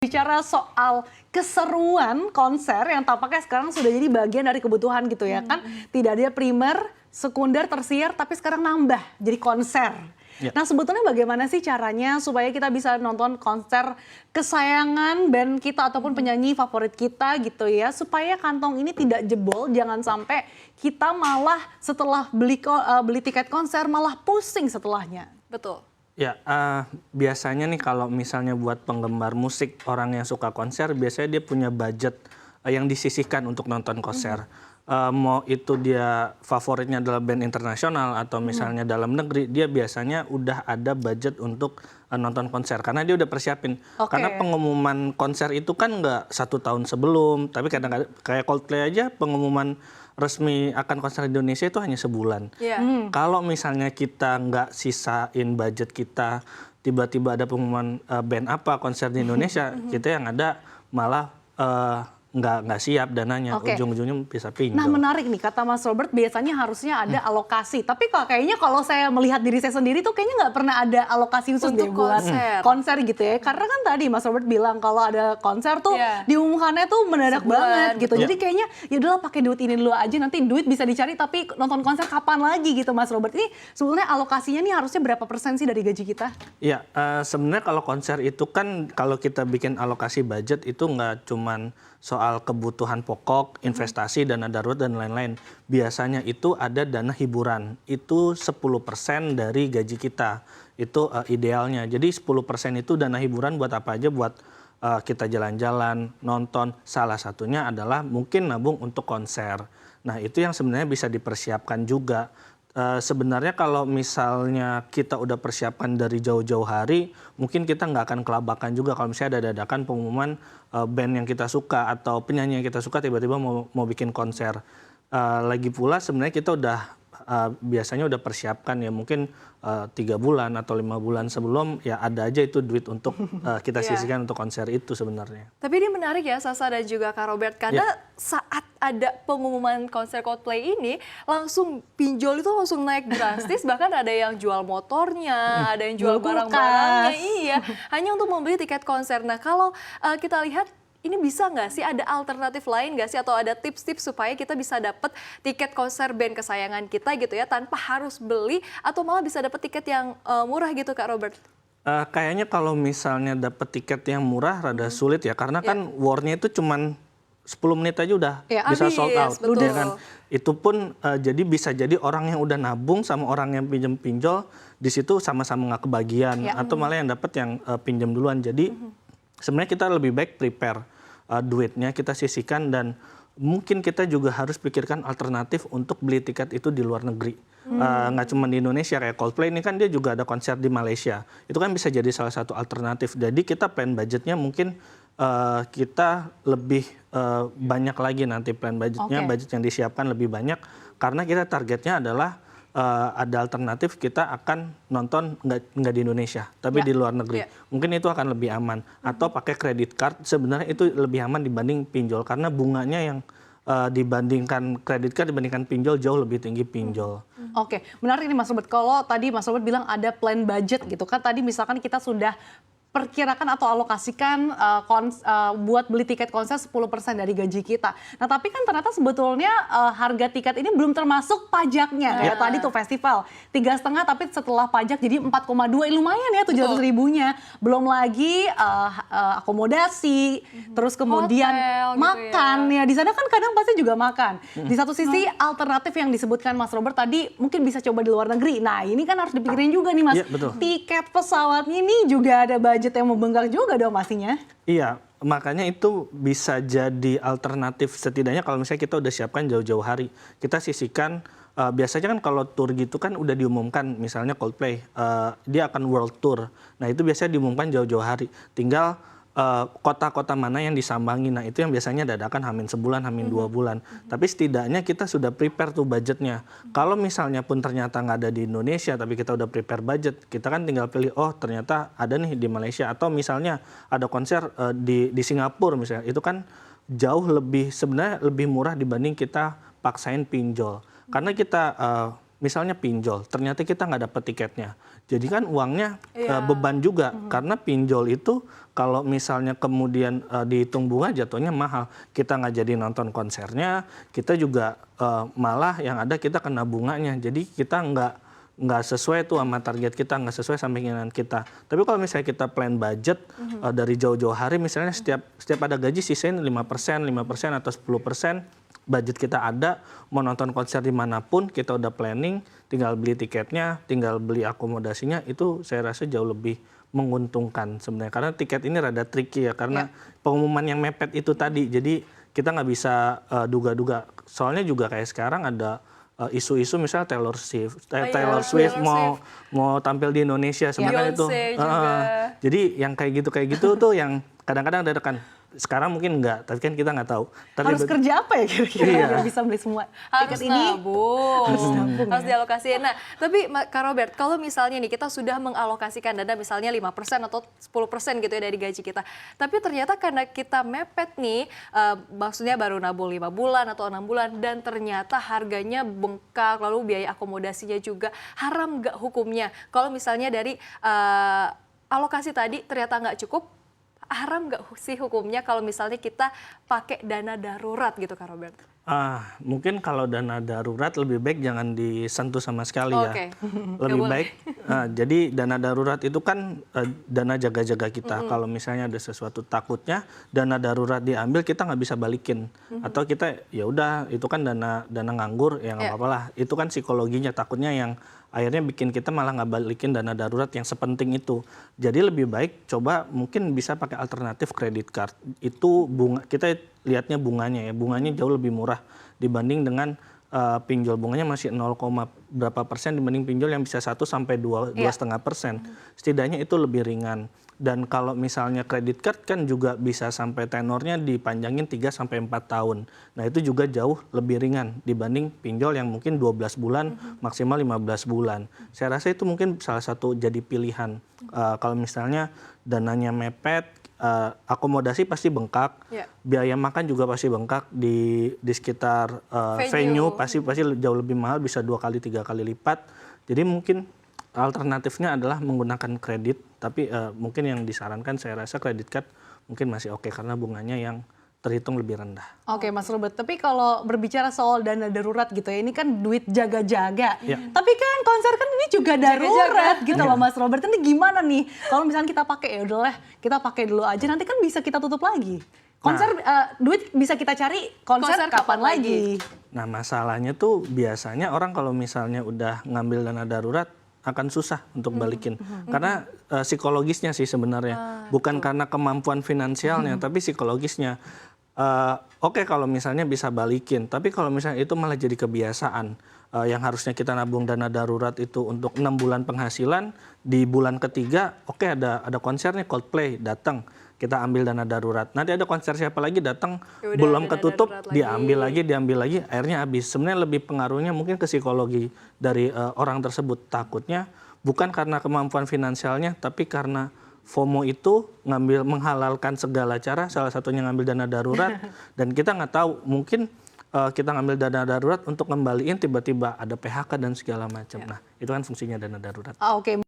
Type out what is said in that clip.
Bicara soal keseruan konser yang tampaknya sekarang sudah jadi bagian dari kebutuhan gitu ya kan. Tidak ada primer, sekunder, tersier, tapi sekarang nambah jadi konser. Ya. Nah sebetulnya bagaimana sih caranya supaya kita bisa nonton konser kesayangan band kita ataupun penyanyi favorit kita gitu ya. Supaya kantong ini tidak jebol, jangan sampai kita malah setelah beli tiket konser malah pusing setelahnya. Betul. Ya, biasanya nih kalau misalnya buat penggemar musik, orang yang suka konser, biasanya dia punya budget yang disisihkan untuk nonton konser. Mau itu dia favoritnya adalah band internasional atau misalnya dalam negeri, dia biasanya udah ada budget untuk nonton konser. Karena dia udah persiapin. Karena pengumuman konser itu kan nggak 1 tahun sebelum, tapi kadang-kadang kayak Coldplay aja pengumuman resmi akan konser di Indonesia itu hanya sebulan. Kalau misalnya kita nggak sisain budget kita, tiba-tiba ada pengumuman band apa konser di Indonesia, kita yang ada malah nggak siap dananya, ujung-ujungnya bisa pinjol. Nah menarik nih, kata Mas Robert biasanya harusnya ada alokasi. Tapi kayaknya kalau saya melihat diri saya sendiri tuh kayaknya nggak pernah ada alokasi khusus untuk buat konser gitu ya. Karena kan tadi Mas Robert bilang kalau ada konser tuh diumumkannya tuh mendadak banget gitu. Jadi kayaknya ya udahlah pakai duit ini dulu aja, nanti duit bisa dicari tapi nonton konser kapan lagi gitu Mas Robert. Ini sebetulnya alokasinya nih harusnya berapa persen sih dari gaji kita? Iya, sebenarnya kalau konser itu kan kalau kita bikin alokasi budget itu nggak cuman soal kebutuhan pokok, investasi, dana darurat, dan lain-lain. Biasanya itu ada dana hiburan. Itu 10% dari gaji kita. Itu idealnya. Jadi 10% itu dana hiburan buat apa aja? Buat kita jalan-jalan, nonton. Salah satunya adalah mungkin nabung untuk konser. Nah itu yang sebenarnya bisa dipersiapkan juga. Sebenarnya kalau misalnya kita udah persiapkan dari jauh-jauh hari, mungkin kita nggak akan kelabakan juga kalau misalnya ada dadakan pengumuman band yang kita suka atau penyanyi yang kita suka tiba-tiba mau bikin konser. Lagi pula sebenarnya kita udah biasanya udah persiapkan ya mungkin 3 bulan atau 5 bulan sebelum ya ada aja itu duit untuk kita sisihkan untuk konser itu sebenarnya. Tapi ini menarik ya Sasa dan juga Kak Robert karena saat ada pengumuman konser Coldplay ini langsung pinjol itu langsung naik drastis, bahkan ada yang jual motornya, ada yang jual barang-barangnya, hanya untuk membeli tiket konser. Nah kalau kita lihat ini bisa nggak sih ada alternatif lain nggak sih atau ada tips-tips supaya kita bisa dapat tiket konser band kesayangan kita gitu ya tanpa harus beli atau malah bisa dapat tiket yang murah gitu Kak Robert? Kayaknya kalau misalnya dapat tiket yang murah rada sulit ya karena kan war-nya itu cuman 10 menit aja udah bisa sold out. Ya kan? Itu pun jadi bisa jadi orang yang udah nabung sama orang yang pinjol di situ sama-sama nggak kebagian atau malah yang dapat yang pinjam duluan. Jadi sebenarnya kita lebih baik prepare duitnya, kita sisihkan dan mungkin kita juga harus pikirkan alternatif untuk beli tiket itu di luar negeri. Nggak cuma di Indonesia, kayak Coldplay ini kan dia juga ada konser di Malaysia. Itu kan bisa jadi salah satu alternatif. Jadi kita plan budgetnya mungkin kita lebih banyak lagi nanti plan budgetnya, budget yang disiapkan lebih banyak. Karena kita targetnya adalah ada alternatif kita akan nonton nggak di Indonesia tapi di luar negeri. Mungkin itu akan lebih aman atau pakai kredit card, sebenarnya itu lebih aman dibanding pinjol karena bunganya yang dibandingkan kredit card dibandingkan pinjol jauh lebih tinggi pinjol. Oke, menarik nih Mas Robert. Kalau tadi Mas Robert bilang ada plan budget gitu kan, tadi misalkan kita sudah perkirakan atau alokasikan buat beli tiket konser 10% dari gaji kita. Nah tapi kan ternyata sebetulnya harga tiket ini belum termasuk pajaknya. Kayak tadi tuh festival 3,5 tapi setelah pajak jadi 4,2 lumayan ya 700 ribunya. Belum lagi akomodasi, terus kemudian hotel, makan gitu ya. Di sana kan kadang pasti juga makan. Di satu sisi alternatif yang disebutkan Mas Robert tadi mungkin bisa coba di luar negeri. Nah ini kan harus dipikirin juga nih Mas. Tiket pesawat ini juga ada budget yang membengkak juga dong pastinya. Iya, makanya itu bisa jadi alternatif setidaknya kalau misalnya kita udah siapkan jauh-jauh hari. Kita sisihkan, biasanya kan kalau tour gitu kan udah diumumkan, misalnya Coldplay, dia akan world tour. Nah itu biasanya diumumkan jauh-jauh hari. Tinggal kota-kota mana yang disambangi. Nah itu yang biasanya dadakan hamin sebulan, hamin 2 bulan. Tapi setidaknya kita sudah prepare tuh budgetnya. Kalau misalnya pun ternyata nggak ada di Indonesia, tapi kita udah prepare budget, kita kan tinggal pilih, oh ternyata ada nih di Malaysia. Atau misalnya ada konser di Singapura misalnya, itu kan jauh lebih, sebenarnya lebih murah dibanding kita paksain pinjol. Karena kita misalnya pinjol, ternyata kita nggak dapat tiketnya. Jadi kan uangnya beban juga, karena pinjol itu kalau misalnya kemudian dihitung bunga jatuhnya mahal. Kita nggak jadi nonton konsernya, kita juga malah yang ada kita kena bunganya. Jadi kita nggak sesuai tuh sama target kita, nggak sesuai sama keinginan kita. Tapi kalau misalnya kita plan budget dari jauh-jauh hari, misalnya setiap ada gaji sisain 5%, 5% atau 10%, budget kita ada, mau nonton konser dimanapun, kita udah planning, tinggal beli tiketnya, tinggal beli akomodasinya, itu saya rasa jauh lebih menguntungkan sebenarnya. Karena tiket ini rada tricky ya, karena pengumuman yang mepet itu tadi, jadi kita nggak bisa duga-duga. Soalnya juga kayak sekarang ada isu-isu misalnya Taylor Swift mau tampil di Indonesia sebenarnya itu. Jadi yang kayak gitu tuh yang kadang-kadang dadakan. Sekarang mungkin enggak, tapi kan kita nggak tahu. Tapi harus kerja apa ya kira-kira bisa beli semua harus tiket ini? Harus dialokasikan. Nah, tapi Kak Robert, kalau misalnya nih kita sudah mengalokasikan dana misalnya 5% atau 10% gitu ya dari gaji kita. Tapi ternyata karena kita mepet nih, maksudnya baru nabung 5 bulan atau 6 bulan dan ternyata harganya bengkak, lalu biaya akomodasinya juga, haram nggak hukumnya? Kalau misalnya dari alokasi tadi ternyata nggak cukup, haram nggak sih hukumnya kalau misalnya kita pakai dana darurat gitu Kak Robert? Mungkin kalau dana darurat lebih baik jangan disentuh sama sekali ya. Lebih baik. Jadi dana darurat itu kan dana jaga-jaga kita. Kalau misalnya ada sesuatu takutnya, dana darurat diambil kita nggak bisa balikin. Atau kita ya udah itu kan dana nganggur ya nggak apa-apa lah. Itu kan psikologinya, takutnya yang akhirnya bikin kita malah nggak balikin dana darurat yang sepenting itu. Jadi lebih baik coba mungkin bisa pakai alternatif kredit card. Itu bunga, kita lihatnya bunganya ya, bunganya jauh lebih murah dibanding dengan pinjol. Bunganya masih 0, berapa persen dibanding pinjol yang bisa 1 sampai 2,5%. Setidaknya itu lebih ringan. Dan kalau misalnya kredit card kan juga bisa sampai tenornya dipanjangin 3 sampai 4 tahun. Nah, itu juga jauh lebih ringan dibanding pinjol yang mungkin 12 bulan, maksimal 15 bulan. Saya rasa itu mungkin salah satu jadi pilihan. Kalau misalnya dananya mepet, akomodasi pasti bengkak, biaya makan juga pasti bengkak di sekitar venue pasti jauh lebih mahal, bisa 2 kali 3 kali lipat. Jadi mungkin alternatifnya adalah menggunakan kredit, tapi mungkin yang disarankan saya rasa kredit card mungkin masih oke karena bunganya yang terhitung lebih rendah. Oke Mas Robert, tapi kalau berbicara soal dana darurat gitu ya, ini kan duit jaga-jaga. Tapi kan konser kan ini juga darurat gitu loh Mas Robert. Ini gimana nih? Kalau misalnya kita pakai ya udahlah, kita pakai dulu aja, nanti kan bisa kita tutup lagi. Konser duit bisa kita cari konser kapan lagi? Nah, masalahnya tuh biasanya orang kalau misalnya udah ngambil dana darurat akan susah untuk balikin. Karena psikologisnya sih sebenarnya. Bukan karena kemampuan finansialnya, tapi psikologisnya. Oke, kalau misalnya bisa balikin, tapi kalau misalnya itu malah jadi kebiasaan, yang harusnya kita nabung dana darurat itu untuk 6 bulan penghasilan, di bulan ketiga, oke ada konser nih Coldplay, datang, kita ambil dana darurat. Nanti ada konser siapa lagi datang, belum ketutup, diambil lagi, akhirnya habis. Sebenarnya lebih pengaruhnya mungkin ke psikologi dari orang tersebut. Takutnya bukan karena kemampuan finansialnya, tapi karena FOMO itu menghalalkan segala cara, salah satunya ngambil dana darurat, dan kita nggak tahu, mungkin kita ngambil dana darurat untuk ngembaliin tiba-tiba ada PHK dan segala macam. Nah, itu kan fungsinya dana darurat. Oke.